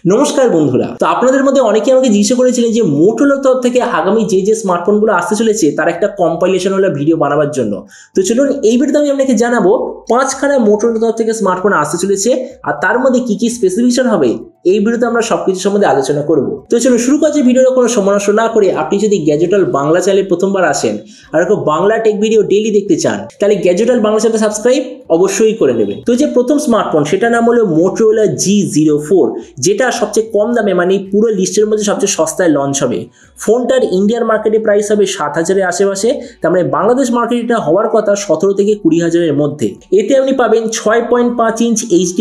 নমস্কার বন্ধুরা, তো আপনাদের মধ্যে অনেকে আমাকে জিজ্ঞাসা করেছিলেন যে মোটোরোলার তরফ থেকে আগামী যে স্মার্টফোনগুলো আসতে চলেছে তার একটা কম্পাইলেশন হলো ভিডিও বানাবার জন্য। তো চলুন এই ভিডিওতে আমি আপনাকে জানাবো 5খানা মোটোরোলার তরফ থেকে স্মার্টফোন আসতে চলেছে আর তার মধ্যে কি কি স্পেসিফিকেশন হবে এই ভিডিওতে আমরা সবকিছু সম্বন্ধে আলোচনা করব। তো চলুন শুরু করছি ভিডিওর কোনো সময় নষ্ট না করে। আপনি যদি গ্যাজেটাল বাংলা চ্যানেলে প্রথমবার আসেন আর এরকম বাংলা টেক ভিডিও ডেইলি দেখতে চান তাহলে গ্যাজেটাল বাংলা চ্যানেলটা সাবস্ক্রাইব অবশ্যই করে নেবেন। তো যে প্রথম স্মার্টফোন সেটা নাম হলো মোটোরোলা G04, যেটা সবচেয়ে কম দামে মানে পুরো লিস্টের মধ্যে সবচেয়ে সস্তায় লঞ্চ হবে। ফোনটার ইন্ডিয়ার মার্কেটে প্রাইস হবে 7,000-এর আশেপাশে, তার মানে বাংলাদেশ মার্কেটে এটা হওয়ার কথা 17 থেকে 20,000-এর মধ্যে। এতে আপনি পাবেন 6.5 inch HD+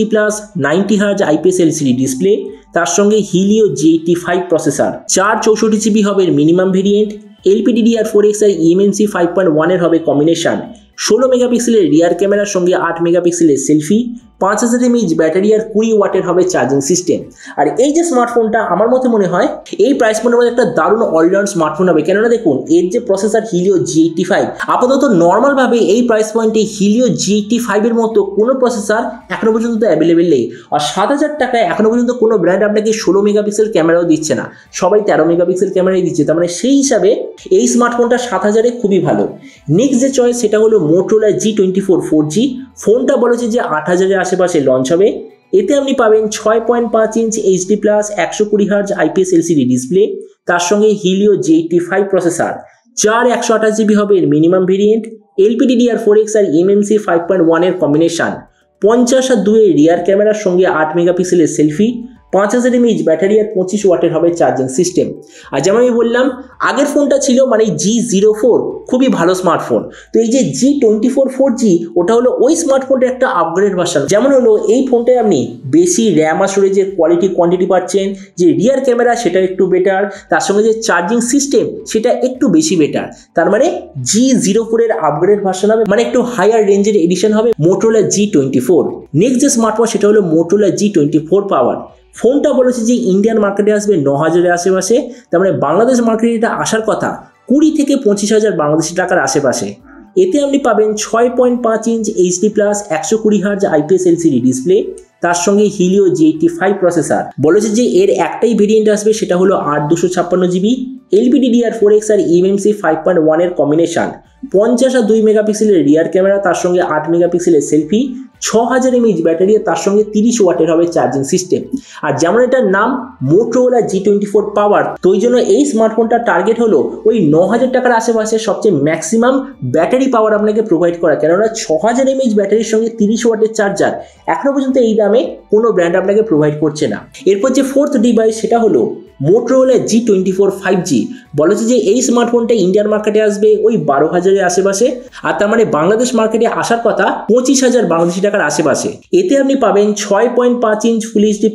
90 Hz IPS LCD display, তার সঙ্গে হিলিও G85 প্রসেসর, 464GB হবে মিনিমাম ভেরিয়েন্ট, LPDDR4X আর eMMC 5.1 এর হবে কম্বিনেশন, 16 মেগাপিক্সেলের রিয়ার ক্যামেরার সঙ্গে 8 মেগাপিক্সেলের সেলফি, 5000 mAh ব্যাটারি আর 20 ওয়াটের হবে চার্জিং সিস্টেম। আর এই যে স্মার্টফোনটা আমার মতে মনে হয় এই প্রাইস পয়েন্টের মধ্যে একটা দারুণ অলরাউন্ড স্মার্টফোন হবে, কেননা দেখুন এর যে প্রসেসর হিলিও G85, আপাতত নর্মাল ভাবে এই প্রাইস পয়েন্টে হিলিও G85 এর মতো কোনো প্রসেসর এখনো পর্যন্ত অ্যাভেলেবেল নেই। আর 7,000 টাকায় এখনো পর্যন্ত কোনো ব্র্যান্ড আপনাকে 16 মেগাপিক্সেল ক্যামেরাও দিচ্ছে না, সবাই 13 মেগাপিক্সেল ক্যামেরাই দিচ্ছে। তার মানে সেই হিসাবে এই স্মার্টফোনটা 7,000-এ খুবই ভালো। নেক্সট যে চয়েস সেটা হলো মোটোরোলা G24 4G। ফোনটা বলেছে যে 8,000-এর আশেপাশে লঞ্চ হবে। এতে আপনি পাবেন 6.5 inch HD+ 120 Hz IPS LCD display, তার সঙ্গে হিলিও G85 প্রসেসর, 128GB হবে এর মিনিমাম ভেরিয়েন্ট, LPDDR4X আর eMMC 5.1 এর কম্বিনেশন, 50 আর 2 এর রিয়ার ক্যামেরার সঙ্গে 8 মেগাপিক্সেলের সেলফি, 5000 mAh ব্যাটারি আর 25 ওয়াটের হবে চার্জিং সিস্টেম। আর যেমন আমি বললাম আগের ফোনটা ছিল মানে G04 খুবই ভালো স্মার্টফোন, তো এই যে G24 4G ওটা হলো ওই স্মার্টফোনটা একটা আপগ্রেড ভার্সন। যেমন হলো এই ফোনটায় আপনি বেশি র্যাম আর স্টোরেজের কোয়ান্টিটি পাচ্ছেন, যে রিয়ার ক্যামেরা সেটা একটু বেটার, তার সঙ্গে যে চার্জিং সিস্টেম সেটা একটু বেশি বেটার। তার মানে G04 এর আপগ্রেড ভার্সন হবে, মানে একটু হায়ার রেঞ্জের এডিশন হবে মোটোরোলা G24। নেক্সট যে স্মার্টফোন সেটা হলো মোটোরোলা G24 পাওয়ার। ফোনটা বলেছে যে ইন্ডিয়ান মার্কেটে আসবে 9,000-এর আশেপাশে, তার মানে বাংলাদেশ মার্কেটে এটা আসার কথা 20 থেকে 25,000 বাংলাদেশি টাকার আশেপাশে। এতে আপনি পাবেন 6.5 inch HD+ 120 Hz IPS LCD display, তার সঙ্গে হিলিও G85 প্রসেসর। বলেছে যে এর একটাই ভেরিয়েন্ট আসবে সেটা হলো 8/256GB, LPDDR4X আর eMMC 5.1 এর কম্বিনেশন, 50 আর 2 মেগাপিক্সেলের রিয়ার ক্যামেরা, তার সঙ্গে 8 মেগাপিক্সেলের সেলফি, 6000 mAh ব্যাটারি, তার সঙ্গে 30 ওয়াটের হবে চার্জিং সিস্টেম। আর যেমন এটার নাম মোটোরোলা G24 পাওয়ার, তো ওই জন্য এই স্মার্টফোনটার টার্গেট হলো ওই 9,000 টাকার আশেপাশে সবচেয়ে ম্যাক্সিমাম ব্যাটারি পাওয়ার আপনাকে প্রোভাইড করা, কেননা 6000 mAh ব্যাটারির সঙ্গে 30 ওয়াটের চার্জার এখনো পর্যন্ত এই দামে কোনো ব্র্যান্ড আপনাকে প্রোভাইড করছে না। এরপর যে ফোর্থ ডিভাইস সেটা হলো মোটোরোলা G24 5G। বলেছে যে এই স্মার্টফোনটা ইন্ডিয়ান মার্কেটে আসবে ওই 12,000-এর আশেপাশে, আর তার মানে বাংলাদেশ মার্কেটে আসার কথা 25,000 বাংলাদেশি টাকার আশেপাশে। এতে আপনি পাবেন 6.5 ইঞ্চ ফুল HD+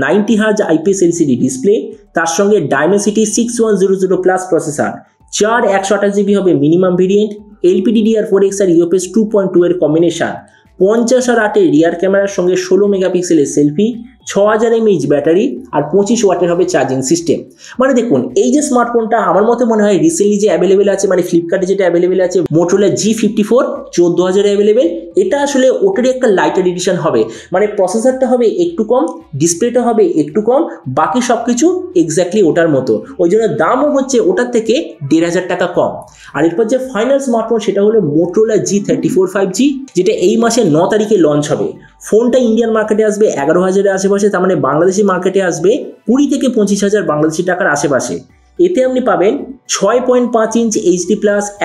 90 Hz IPS LCD display, তার সঙ্গে Dimensity 6100+ প্রসেসর, 128GB হবে মিনিমাম ভেরিয়েন্ট, LPDDR4X আর UFS 2.2 এর কম্বিনেশন, 50 আর 8 এর রিয়ার ক্যামেরার সঙ্গে 16 মেগাপিক্সেলের সেলফি, 6000 mAh ব্যাটারি আর 25 ওয়াটের হবে চার্জিং সিস্টেম। মানে দেখুন এই যে স্মার্টফোনটা আমার মতে মনে হয় রিসেন্টলি যে অ্যাভেলেবেল আছে মানে ফ্লিপকার্টে যেটা অ্যাভেলেবেল আছে মোটোরোলা G54 14,000-এ অ্যাভেলেবেল, এটা আসলে ওটারই একটা লাইটার এডিশন হবে। মানে প্রসেসরটা হবে একটু কম, ডিসপ্লেটা হবে একটু কম, বাকি সব কিছু এক্স্যাক্টলি ওটার মতো, ওই জন্য দামও হচ্ছে ওটার থেকে 1,500 টাকা কম। আর এরপর যে ফাইনাল স্মার্টফোন সেটা হলো মোটোরোলা G34 5G, যেটা এই মাসের 9 তারিখে লঞ্চ হবে। ফোনটা ইন্ডিয়ান মার্কেটে আসবে 11,000-এর আশেপাশে, তার মানে বাংলাদেশি মার্কেটে আসবে 20 থেকে 25,000 বাংলাদেশি টাকার আশেপাশে। এতে আপনি পাবেন 6.5 inch HD+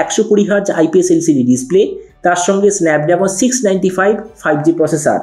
120 Hz IPS LCD display, তার সঙ্গে স্ন্যাপড্রাগন 695 5G প্রসেসর,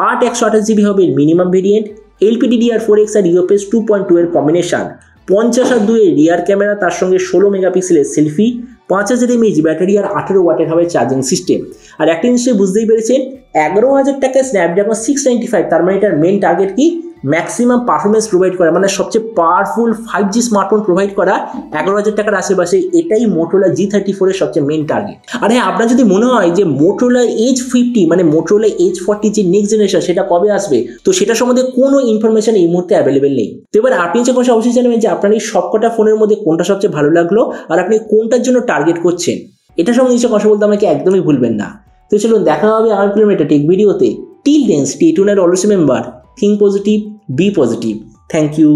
8/128GB হবে মিনিমাম ভেরিয়েন্ট, LPDDR4X আর UFS 2.2 এর কম্বিনেশন, 50 আর 2 এর রিয়ার ক্যামেরা, তার সঙ্গে 16 মেগাপিক্সেলের সেলফি, 5000 mAh ব্যাটারি আর 18 ওয়াটের হবে চার্জিং সিস্টেম। আর একটা নিশ্চয়ই বুঝতেই পেরেছেন 11,000 টাকায় স্ন্যাপড্রাগন 695, তার মানে এটার মেন টার্গেট কি ম্যাক্সিমাম পারফরমেন্স প্রোভাইড করা, মানে সবচেয়ে পাওয়ারফুল 5G স্মার্টফোন প্রোভাইড করা 11,000 টাকার আশেপাশে, এটাই মোটোরোলা G34 এর সবচেয়ে মেন টার্গেট। আর হ্যাঁ, আপনার যদি মনে হয় যে মোটোরোলা H50 মানে মোটোরোলা H40 যে নেক্সট জেনারেশন সেটা কবে আসবে, তো সেটা সম্বন্ধে কোনো ইনফরমেশন এই মুহূর্তে অ্যাভেলেবেল নেই। তো এবার আপনি যে কথা অবশ্যই জানাবেন যে আপনার এই সবকটা ফোনের মধ্যে কোনটা সবচেয়ে ভালো লাগলো আর আপনি কোনটার জন্য টার্গেট করছেন, এটা সঙ্গে নিশ্চয় কথা বলতে আমাকে একদমই ভুলবেন না। তো চলুন দেখা হবে আমার প্রিয় টেক ভিডিওতে। Till then stay tuned, always remember, think positive, be positive. Thank you.